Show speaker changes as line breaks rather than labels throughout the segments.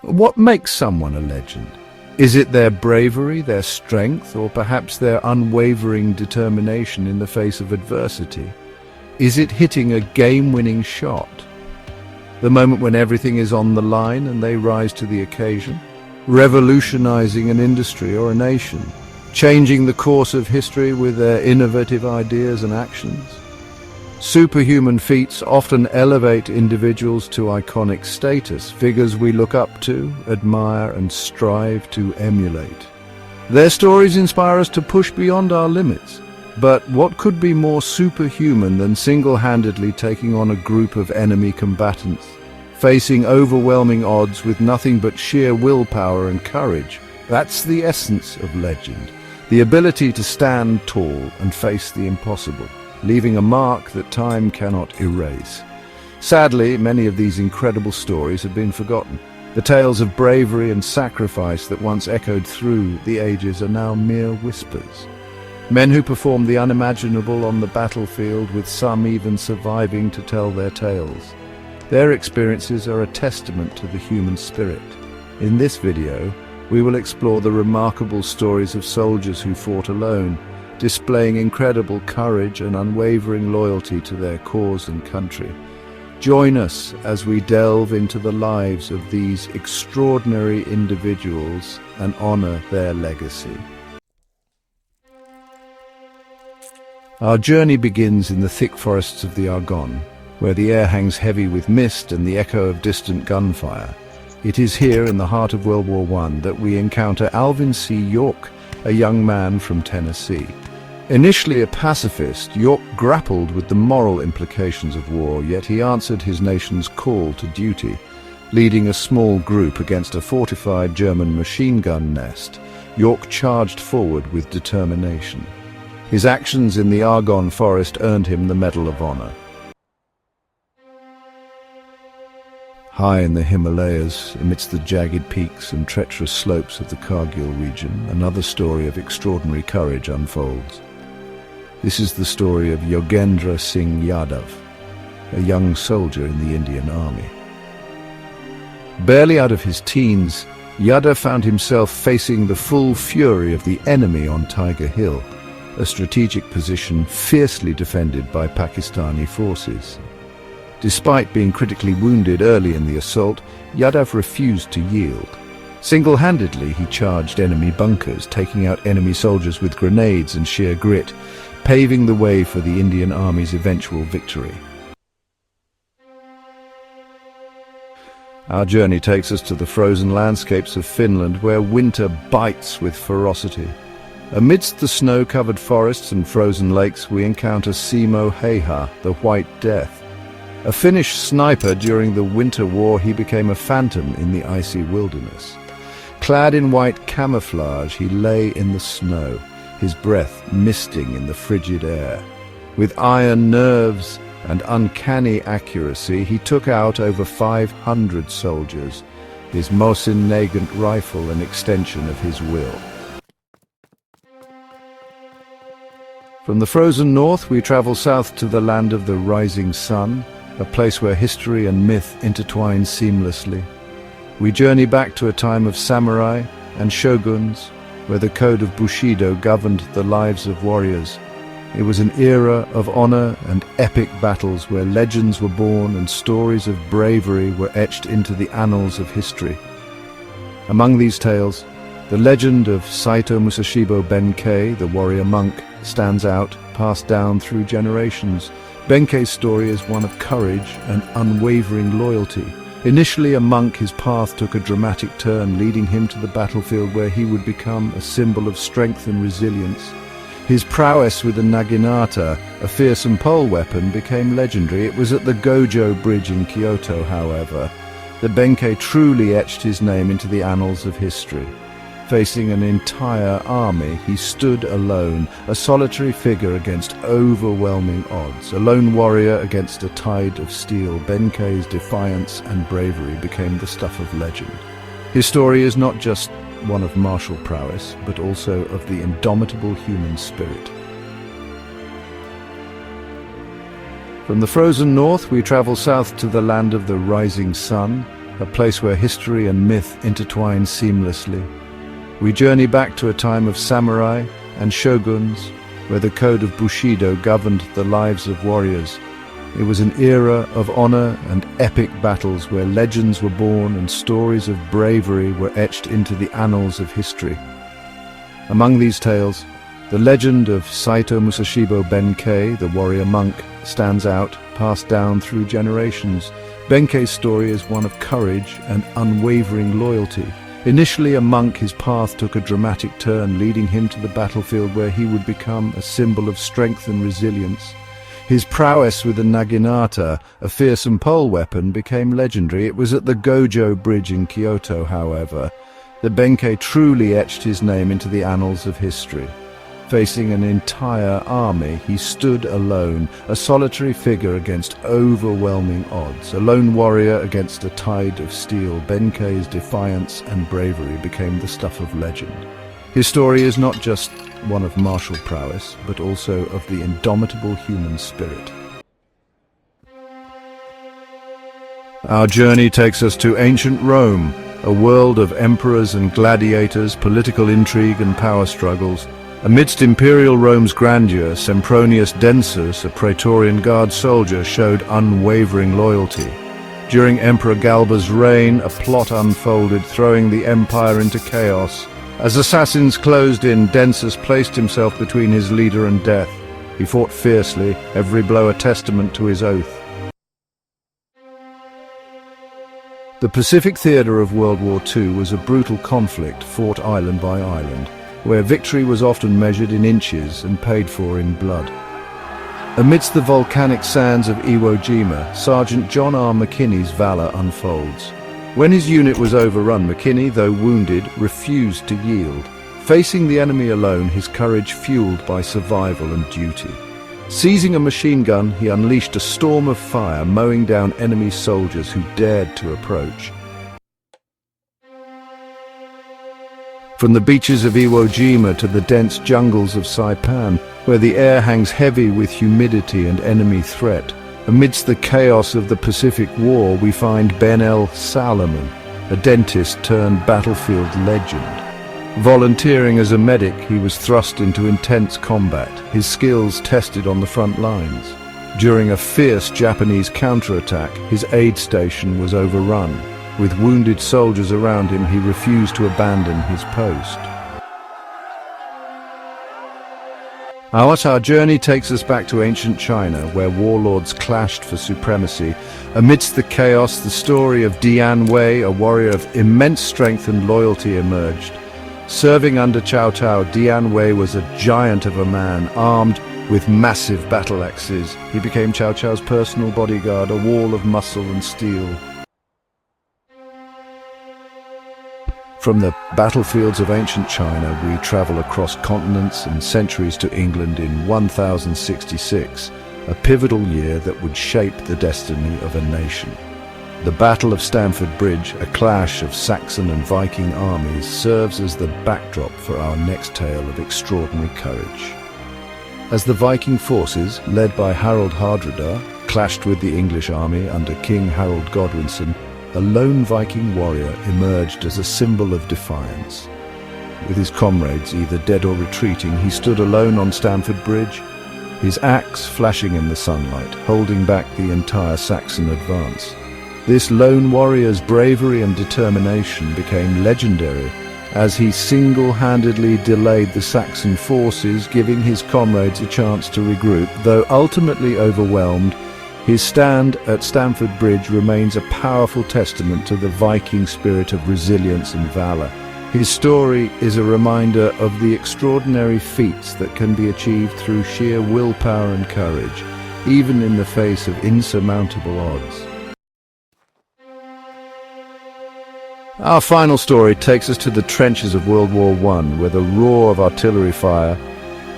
What makes someone a legend? Is it their bravery, their strength, or perhaps their unwavering determination in the face of adversity? Is it hitting a game-winning shot? The moment when everything is on the line and they rise to the occasion? Revolutionizing an industry or a nation? Changing the course of history with their innovative ideas and actions? Superhuman feats often elevate individuals to iconic status, figures we look up to, admire, and strive to emulate. Their stories inspire us to push beyond our limits. But what could be more superhuman than single-handedly taking on a group of enemy combatants, facing overwhelming odds with nothing but sheer willpower and courage? That's the essence of legend, the ability to stand tall and face the impossible, leaving a mark that time cannot erase. Sadly, many of these incredible stories have been forgotten. The tales of bravery and sacrifice that once echoed through the ages are now mere whispers. Men who performed the unimaginable on the battlefield, with some even surviving to tell their tales. Their experiences are a testament to the human spirit. In this video, we will explore the remarkable stories of soldiers who fought alone, displaying incredible courage and unwavering loyalty to their cause and country. Join us as we delve into the lives of these extraordinary individuals and honor their legacy. Our journey begins in the thick forests of the Argonne, where the air hangs heavy with mist and the echo of distant gunfire. It is here, in the heart of World War I, that we encounter Alvin C. York, a young man from Tennessee. Initially a pacifist, York grappled with the moral implications of war, yet he answered his nation's call to duty. Leading a small group against a fortified German machine gun nest, York charged forward with determination. His actions in the Argonne forest earned him the Medal of Honor. High in the Himalayas, amidst the jagged peaks and treacherous slopes of the Kargil region, another story of extraordinary courage unfolds. This is the story of Yogendra Singh Yadav, a young soldier in the Indian Army. Barely out of his teens, Yadav found himself facing the full fury of the enemy on Tiger Hill, a strategic position fiercely defended by Pakistani forces. Despite being critically wounded early in the assault, Yadav refused to yield. Single-handedly, he charged enemy bunkers, taking out enemy soldiers with grenades and sheer grit, paving the way for the Indian Army's eventual victory. Our journey takes us to the frozen landscapes of Finland, where winter bites with ferocity. Amidst the snow-covered forests and frozen lakes, we encounter Simo Häyhä, the White Death. A Finnish sniper during the Winter War, he became a phantom in the icy wilderness. Clad in white camouflage, he lay in the snow, his breath misting in the frigid air. With iron nerves and uncanny accuracy, he took out over 500 soldiers, his Mosin Nagant rifle an extension of his will. From the frozen north, we travel south to the land of the rising sun, a place where history and myth intertwine seamlessly. We journey back to a time of samurai and shoguns, where the code of Bushido governed the lives of warriors. It was an era of honor and epic battles where legends were born and stories of bravery were etched into the annals of history. Among these tales, the legend of Saito Musashibo Benkei, the warrior monk, stands out, passed down through generations. Benkei's story is one of courage and unwavering loyalty. Initially a monk, his path took a dramatic turn, leading him to the battlefield where he would become a symbol of strength and resilience. His prowess with the naginata, a fearsome pole weapon, became legendary. It was at the Gojo Bridge in Kyoto, however, that Benkei truly etched his name into the annals of history. Facing an entire army, he stood alone, a solitary figure against overwhelming odds. A lone warrior against a tide of steel, Benkei's defiance and bravery became the stuff of legend. His story is not just one of martial prowess, but also of the indomitable human spirit. From the frozen north, we travel south to the land of the rising sun, a place where history and myth intertwine seamlessly. We journey back to a time of samurai and shoguns, where the code of Bushido governed the lives of warriors. It was an era of honor and epic battles where legends were born and stories of bravery were etched into the annals of history. Among these tales, the legend of Saito Musashibo Benkei, the warrior monk, stands out, passed down through generations. Benkei's story is one of courage and unwavering loyalty. Initially a monk, his path took a dramatic turn, leading him to the battlefield where he would become a symbol of strength and resilience. His prowess with the naginata, a fearsome pole weapon, became legendary. It was at the Gojo Bridge in Kyoto, however, that Benkei truly etched his name into the annals of history. Facing an entire army, he stood alone, a solitary figure against overwhelming odds. A lone warrior against a tide of steel, Benkei's defiance and bravery became the stuff of legend. His story is not just one of martial prowess, but also of the indomitable human spirit. Our journey takes us to ancient Rome, a world of emperors and gladiators, political intrigue and power struggles. Amidst imperial Rome's grandeur, Sempronius Densus, a Praetorian Guard soldier, showed unwavering loyalty. During Emperor Galba's reign, a plot unfolded, throwing the empire into chaos. As assassins closed in, Densus placed himself between his leader and death. He fought fiercely, every blow a testament to his oath. The Pacific theater of World War II was a brutal conflict fought island by island, where victory was often measured in inches and paid for in blood. Amidst the volcanic sands of Iwo Jima, Sergeant John R. McKinney's valor unfolds. When his unit was overrun, McKinney, though wounded, refused to yield. Facing the enemy alone, his courage fueled by survival and duty. Seizing a machine gun, he unleashed a storm of fire, mowing down enemy soldiers who dared to approach. From the beaches of Iwo Jima to the dense jungles of Saipan, where the air hangs heavy with humidity and enemy threat, amidst the chaos of the Pacific War, we find Ben L. Salomon, a dentist turned battlefield legend. Volunteering as a medic, he was thrust into intense combat, his skills tested on the front lines. During a fierce Japanese counterattack, his aid station was overrun. With wounded soldiers around him, he refused to abandon his post. Our journey takes us back to ancient China, where warlords clashed for supremacy. Amidst the chaos, the story of Dian Wei, a warrior of immense strength and loyalty, emerged. Serving under Cao Cao, Dian Wei was a giant of a man, armed with massive battle axes. He became Cao Cao's personal bodyguard, a wall of muscle and steel. From the battlefields of ancient China, we travel across continents and centuries to England in 1066, a pivotal year that would shape the destiny of a nation. The Battle of Stamford Bridge, a clash of Saxon and Viking armies, serves as the backdrop for our next tale of extraordinary courage. As the Viking forces, led by Harold Hardrada, clashed with the English army under King Harold Godwinson, a lone Viking warrior emerged as a symbol of defiance. With his comrades either dead or retreating, he stood alone on Stamford Bridge, his axe flashing in the sunlight, holding back the entire Saxon advance. This lone warrior's bravery and determination became legendary as he single-handedly delayed the Saxon forces, giving his comrades a chance to regroup. Though ultimately overwhelmed, his stand at Stamford Bridge remains a powerful testament to the Viking spirit of resilience and valor. His story is a reminder of the extraordinary feats that can be achieved through sheer willpower and courage, even in the face of insurmountable odds. Our final story takes us to the trenches of World War I, where the roar of artillery fire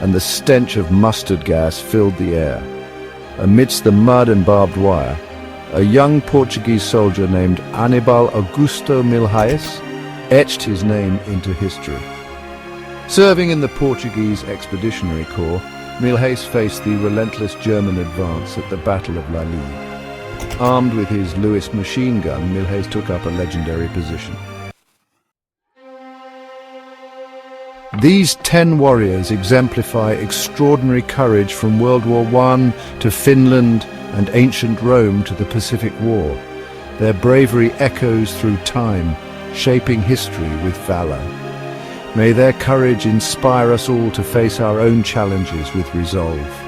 and the stench of mustard gas filled the air. Amidst the mud and barbed wire, a young Portuguese soldier named Aníbal Augusto Milhais etched his name into history. Serving in the Portuguese Expeditionary Corps, Milhais faced the relentless German advance at the Battle of Lally. Armed with his Lewis machine gun, Milhais took up a legendary position. These 10 warriors exemplify extraordinary courage from World War I to Finland and ancient Rome to the Pacific War. Their bravery echoes through time, shaping history with valor. May their courage inspire us all to face our own challenges with resolve.